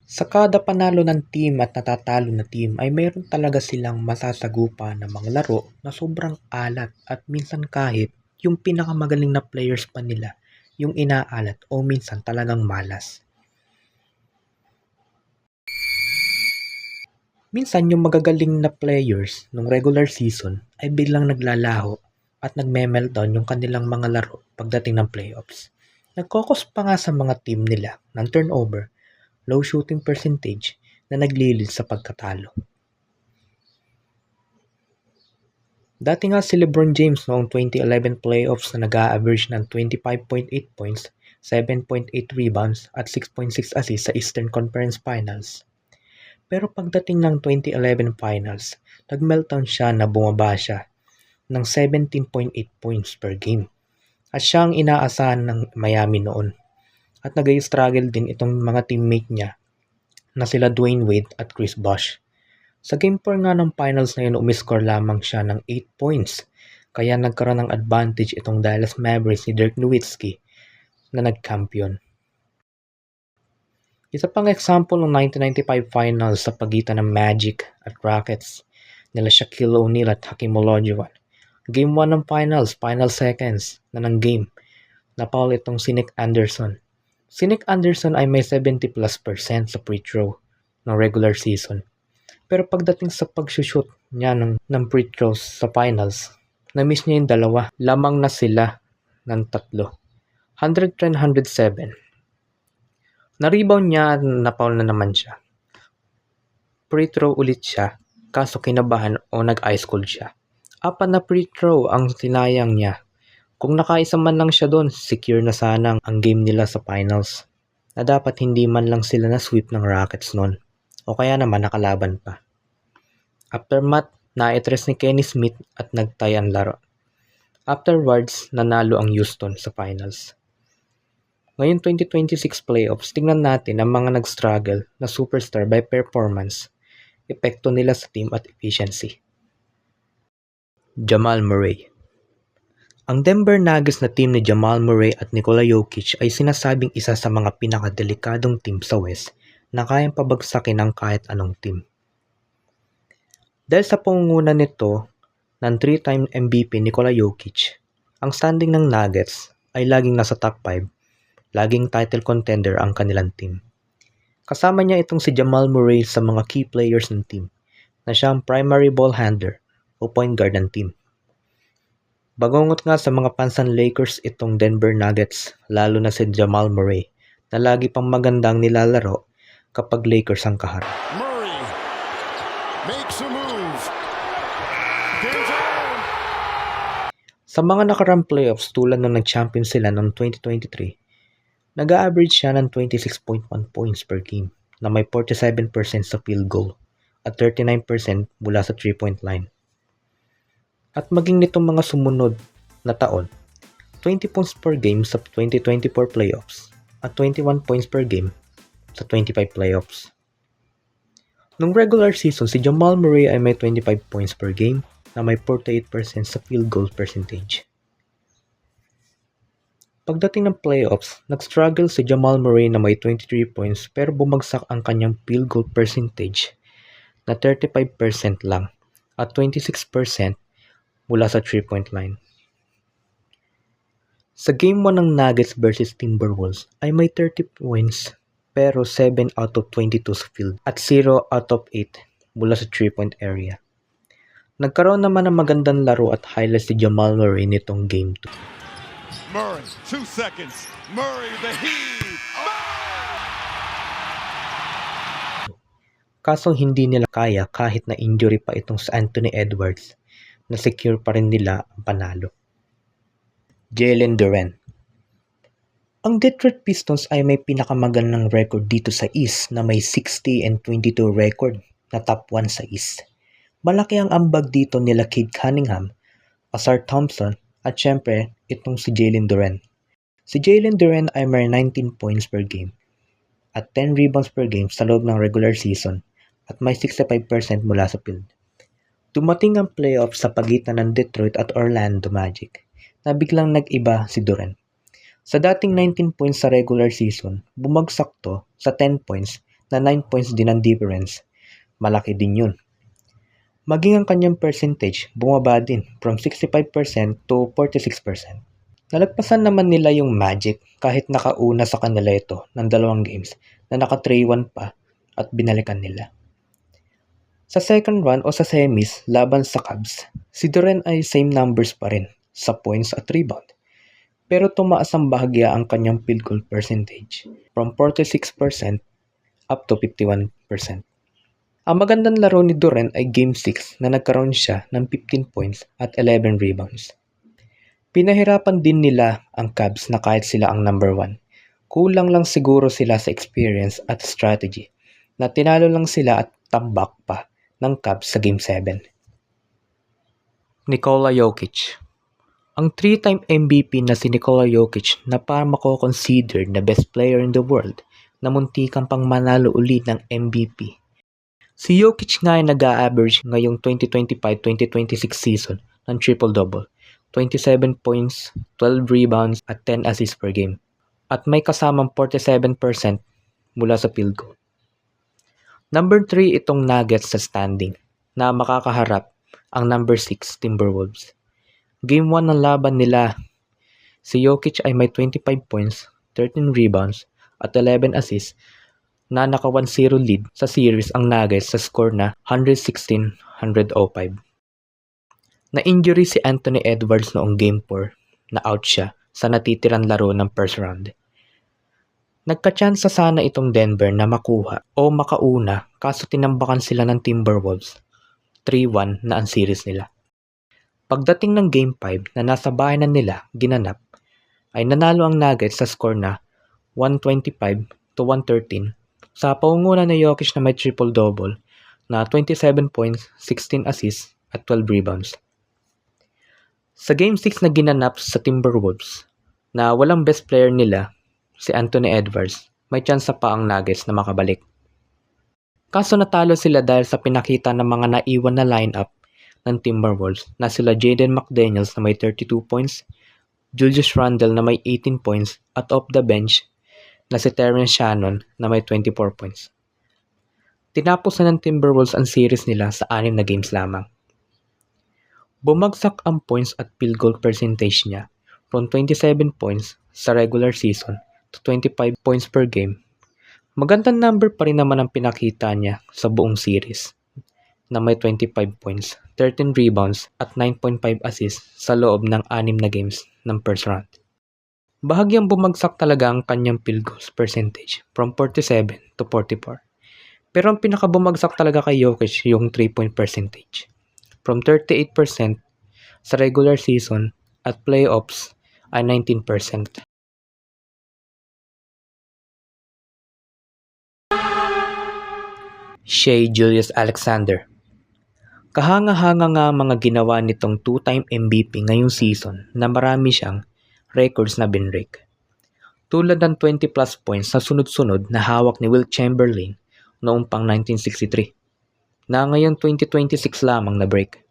Sa kada panalo ng team at natatalo na team ay mayroon talaga silang masasagupa na mga laro na sobrang alat at minsan kahit yung pinakamagaling na players pa nila yung inaalat o minsan talagang malas. Minsan yung magagaling na players nung regular season ay biglang naglalaho at nagme-meltdown yung kanilang mga laro pagdating ng playoffs. Nagkokos pa nga sa mga team nila ng turnover, low shooting percentage na naglilid sa pagkatalo. Dati nga si LeBron James noong 2011 playoffs na nag-a-average ng 25.8 points, 7.8 rebounds at 6.6 assists sa Eastern Conference Finals. Pero pagdating ng 2011 Finals, nag-meltdown siya na bumaba siya ng 17.8 points per game. At siya ang inaasahan ng Miami noon. At nag-struggle din itong mga teammate niya na sila Dwayne Wade at Chris Bosh. Sa Game 4 nga ng finals na yun, umiscore lamang siya ng 8 points. Kaya nagkaroon ng advantage itong Dallas Mavericks ni Dirk Nowitzki na nag-champion. Isa pang example ng 1995 finals sa pagitan ng Magic at Rockets nila Shaquille O'Neal at Hakeem Olajuwon. Game 1 ng finals, final seconds na ng game, na-foul itong si Nick Anderson. Si Nick Anderson ay may 70+% sa free throw ng regular season. Pero pagdating sa pag-shoot niya ng free throws sa finals, na-miss niya yung dalawa. Lamang na sila ng 3. 110-107. Na-rebound niya, na-foul na naman siya. Free throw ulit siya, kaso kinabahan o nag-ice cold siya. 4 na free throw ang sinayang niya. Kung nakaisa man lang siya doon, secure na sana ang game nila sa finals. Na dapat hindi man lang sila na-sweep ng Rockets noon. O kaya naman nakalaban pa. Aftermath, na-address ni Kenny Smith at nag-tie ang laro. Afterwards, nanalo ang Houston sa finals. Ngayon 2026 playoffs, tingnan natin ang mga nag-struggle na superstar by performance, epekto nila sa team at efficiency. Jamal Murray. Ang Denver Nuggets na team ni Jamal Murray at Nikola Jokic ay sinasabing isa sa mga pinakadelikadong team sa West na kayang pabagsakin ng kahit anong team. Dahil sa pangunguna nito ng 3-time MVP Nikola Jokic, ang standing ng Nuggets ay laging nasa top 5, laging title contender ang kanilang team. Kasama niya itong si Jamal Murray sa mga key players ng team na siya ang primary ball handler o point guard ng team. Bagongot nga sa mga pansan Lakers itong Denver Nuggets, lalo na si Jamal Murray na lagi pang magandang nilalaro kapag Lakers ang kaharap. Murray makes a move. Sa mga nakarang playoffs tulad nung nag-champion sila noong 2023, nag-a-average siya ng 26.1 points per game na may 47% sa field goal at 39% mula sa 3-point line. At maging nitong mga sumunod na taon, 20 points per game sa 2024 playoffs at 21 points per game sa 25 playoffs. Nung regular season, si Jamal Murray ay may 25 points per game na may 48% sa field goal percentage. Pagdating ng playoffs, nag-struggle si Jamal Murray na may 23 points pero bumagsak ang kanyang field goal percentage na 35% lang at 26% mula sa 3-point line. Sa Game 1 ng Nuggets versus Timberwolves ay may 30 points pero 7 out of 22 sa field at 0 out of 8 mula sa 3-point area. Nagkaroon naman ng magandang laro at highlights si Jamal Murray nitong Game 2. Murray, 2 seconds. Murray, the heave. Kaso hindi nila kaya kahit na injury pa itong sa Anthony Edwards na secure pa rin nila ang panalo. Jalen Duren. Ang Detroit Pistons ay may pinakamagandang record dito sa East na may 60-22 record na top 1 sa East. Malaki ang ambag dito nila Cade Cunningham, Ausar Thompson at syempre itong si Jalen Duren. Si Jalen Duren ay may 19 points per game at 10 rebounds per game sa loob ng regular season at may 65% mula sa field. Dumating ang playoff sa pagitan ng Detroit at Orlando Magic na biglang nag-iba si Duren. Sa dating 19 points sa regular season, bumagsak to sa 10 points na 9 points din ang difference. Malaki din yun. Maging ang kanyang percentage bumaba din from 65% to 46%. Nalagpasan naman nila yung Magic kahit nakauna sa kanila ito ng 2 games na naka 3-1 pa at binalikan nila. Sa second round o sa semis laban sa Cavs, si Durant ay same numbers pa rin sa points at rebound. Pero tumaas ang bahagya ang kanyang field goal percentage from 46% up to 51%. Ang magandang laro ni Durant ay Game 6 na nagkaroon siya ng 15 points at 11 rebounds. Pinahirapan din nila ang Cavs na kahit sila ang number 1. Kulang lang siguro sila sa experience at strategy na tinalo lang sila at tambak pa ng Cavs sa Game 7. Nikola Jokic. Ang 3-time MVP na si Nikola Jokic na parang mako-considered na best player in the world na muntikan pang manalo ulit ng MVP. Si Jokic nga ay nag-a-average ngayong 2025-2026 season ng triple-double, 27 points, 12 rebounds at 10 assists per game. At may kasamang 47% mula sa field goal. Number 3 itong Nuggets sa standing na makakaharap ang number 6 Timberwolves. Game 1 ng laban nila, si Jokic ay may 25 points, 13 rebounds at 11 assists na naka 1-0 lead sa series ang Nuggets sa score na 116-105. Na-injury si Anthony Edwards noong Game 4 na out siya sa natitirang laro ng first round. Nagka-chance sana itong Denver na makuha o makauna kaso tinambakan sila ng Timberwolves. 3-1 na ang series nila. Pagdating ng Game 5 na nasa bahay na nila ginanap, ay nanalo ang Nuggets sa score na 125-113 sa paunguna ni Jokic na may triple-double na 27 points, 16 assists at 12 rebounds. Sa Game 6 na ginanap sa Timberwolves na walang best player nila, si Anthony Edwards, may tsansa pa ang Nuggets na makabalik. Kaso natalo sila dahil sa pinakita ng mga naiwan na lineup ng Timberwolves na sila Jaden McDaniels na may 32 points, Julius Randle na may 18 points at off the bench na si Terrence Shannon na may 24 points. Tinapos na ng Timberwolves ang series nila sa 6 na games lamang. Bumagsak ang points at field goal percentage niya from 27 points sa regular season to 25 points per game. Magandang number pa rin naman ang pinakita niya sa buong series na may 25 points, 13 rebounds at 9.5 assists sa loob ng 6 na games ng first round. Bahagyang bumagsak talaga ang kanyang field goals percentage from 47 to 44. Pero ang pinakabumagsak talaga kay Jokic yung 3-point percentage. From 38% sa regular season at playoffs ay 19%. Shai Gilgeous-Alexander. Kahanga-hanga nga mga ginawa nitong 2-time MVP ngayong season na marami siyang records na binrake. Tulad ng 20 plus points na sunod-sunod na hawak ni Wilt Chamberlain noong pang 1963 na ngayon 2026 lamang na break.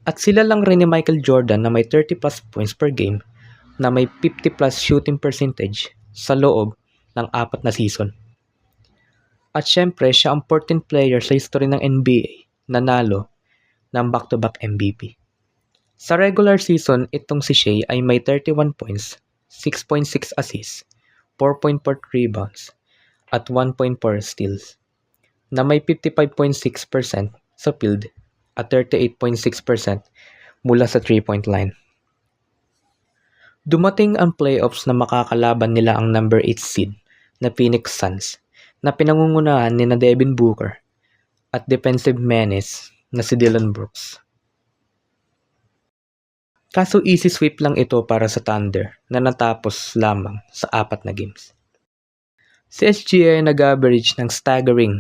At sila lang rin ni Michael Jordan na may 30 plus points per game na may 50 plus shooting percentage sa loob ng 4 na season. At syempre siya ang 14th player sa history ng NBA na nalo ng back-to-back MVP. Sa regular season, itong si Shai ay may 31 points, 6.6 assists, 4.4 rebounds, at 1.4 steals, na may 55.6% sa field at 38.6% mula sa 3-point line. Dumating ang playoffs na makakalaban nila ang number 8 seed na Phoenix Suns na pinangungunahan ni na Devin Booker at defensive menace na si Dillon Brooks. Kaso easy sweep lang ito para sa Thunder na natapos lamang sa 4 na games. Si SGA ay nag-average ng staggering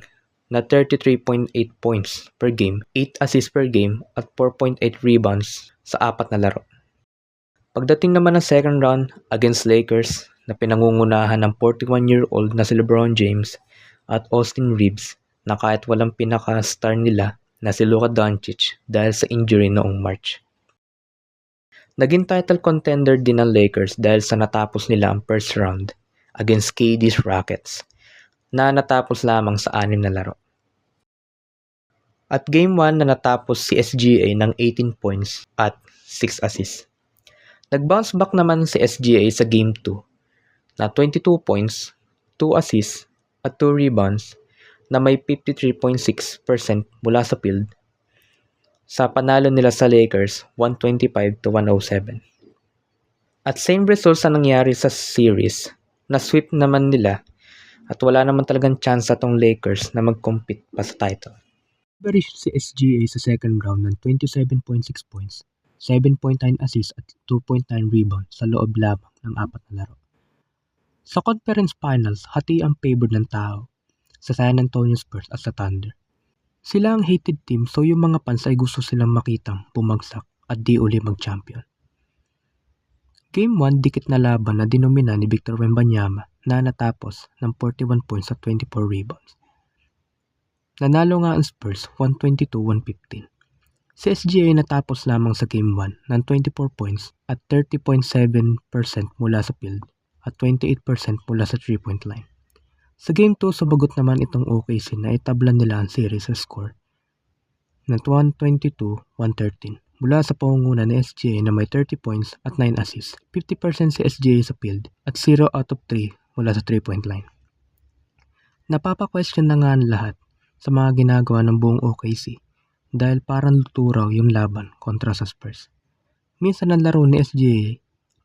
na 33.8 points per game, 8 assists per game at 4.8 rebounds sa 4 na laro. Pagdating naman ng second round against Lakers na pinangungunahan ng 41-year-old na si LeBron James at Austin Reeves na kahit walang pinaka-star nila na si Luka Doncic dahil sa injury noong March. Naging title contender din ng Lakers dahil sa natapos nila ang first round against KD's Rockets na natapos lamang sa 6 na laro. At Game 1 na natapos si SGA ng 18 points at 6 assists. Nag-bounce back naman si SGA sa Game 2 na 22 points, 2 assists at 2 rebounds na may 53.6% mula sa field sa panalo nila sa Lakers 125-107. At same results ang nangyari sa series na sweep naman nila at wala naman talagang chance sa tong Lakers na mag-compete pa sa title. Average si SGA sa second round ng 27.6 points, 7.9 assists at 2.9 rebounds sa loob lamang ng 4 na laro. Sa conference finals, hati ang favored ng tao sa San Antonio Spurs at sa Thunder. Sila ang hated team, so yung mga fans ay gusto silang makitang bumagsak at di uli mag-champion. Game 1, dikit na laban na dinomina ni Victor Wembanyama na natapos ng 41 points at 24 rebounds. Nanalo nga ang Spurs 122-115. Si SGA natapos lamang sa Game 1 ng 24 points at 30.7% mula sa field at 28% mula sa 3-point line. Sa Game 2, sumagot naman itong OKC na itablan nila ang series sa score na 122-113 mula sa pangunguna ni SGA na may 30 points at 9 assists, 50% si SGA sa field at 0 out of 3 mula sa 3-point line. Napapa-question na nga ang lahat sa mga ginagawa ng buong OKC dahil parang luto raw yung laban kontra sa Spurs. Minsan ang laro ni SGA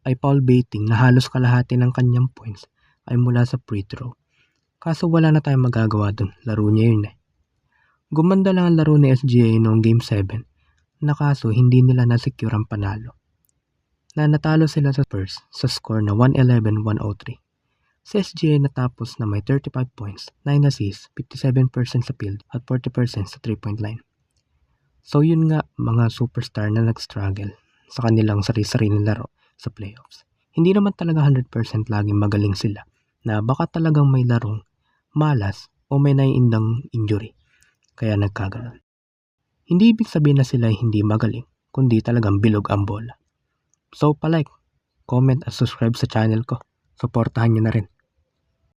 ay foul baiting na halos kalahati ng kanyang points ay mula sa free throw. Kaso wala na tayong magagawa dun, laro niya yun eh. Gumanda lang ang laro ni SGA noong Game 7 na kaso hindi nila nasecure ang panalo. Na natalo sila sa Spurs sa score na 111-103. Si SGA natapos na may 35 points, 9 assists, 57% sa field at 40% sa 3-point line. So yun nga mga superstar na nag-struggle sa kanilang sarili-sariling laro sa playoffs. Hindi naman talaga 100% laging magaling sila na baka talagang may larong malas o may naiindang injury kaya nagkaganon. Hindi ibig sabihin na sila hindi magaling kundi talagang bilog ang bola. So palike, comment at subscribe sa channel ko. Suportahan nyo na rin.